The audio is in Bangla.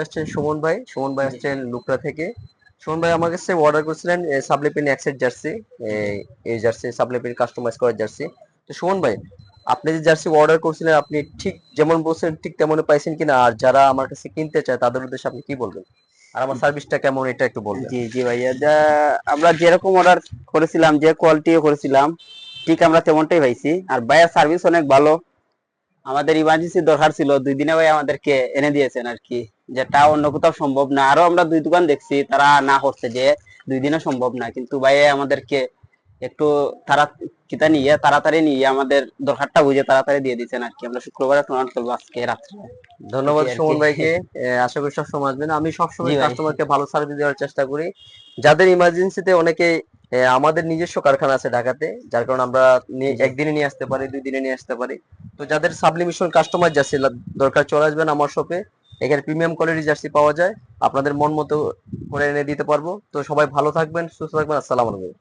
আসছেন সুমন ভাই আসছেন লুকরা থেকে। সুমন ভাই আমার কাছে অর্ডার করেছিলেন সাবলেপিন এক্সের জার্সি, এই জার্সি সাবলেপিন কাস্টমাইজ করা জার্সি। তো সুমন ভাই, আপনি যে জার্সি অর্ডার করছিলেন আপনি ঠিক যেমন বলছেন ঠিক তেমনই পাইছেন কিনা, আর যারা আমার কাছে কিনতে চায় তাদের উদ্দেশ্যে আপনি কি বলবেন, আর আমার সার্ভিসটা কেমন এটা একটু বলবেন। জি জি ভাইয়া, আমরা যেরকম অর্ডার করেছিলাম, যে কোয়ালিটি করেছিলাম ঠিক আমরা তেমনটাই পাইছি। আর ভাইয়ার সার্ভিস অনেক ভালো। আমাদের ইমার্জেন্সি দরকার ছিল, 2 দিনে ভাই আমাদেরকে এনে দিয়েছেন আর কি, যেটা অন্য কোথাও সম্ভব না। আরো আমরা 2 দোকান দেখছি, তারা না করছে যে 2 দিনে সম্ভব না, কিন্তু ভাইয়া আমাদেরকে একটু তারা কিতা নিয়ে তাড়াতাড়ি নিয়ে আমাদের দরকারটা বুঝে তাড়াতাড়ি দিয়ে দিচ্ছেন আর কি। আমরা শুক্রবারে টুর্নামেন্ট খেলবো আজকে রাত্রে, ধন্যবাদ এটাই আর কি। সুমন ভাইকে। আশা করি সবসময় আসবেন। আমি জি সবসময় ভাই। কাস্টমারকে ভালো সার্ভিস দেওয়ার চেষ্টা করি। যাদের ইমার্জেন্সিতে অনেকে, আমাদের নিজস্ব কারখানা আছে ঢাকাতে, যার কারণে আমরা জি একদিনে নিয়ে আসতে পারি, 2 দিনে নিয়ে আসতে পারি। তো যাদের সাবলিমেশন কাস্টমার জার্সি দরকার চলে আসবেন আমার শপে। এখানে প্রিমিয়াম কোয়ালিটি জার্সি পাওয়া যায়, আপনাদের মন মতো করে এনে দিতে পারবো। তো সবাই ভালো থাকবেন, সুস্থ থাকবেন। আসসালামু আলাইকুম।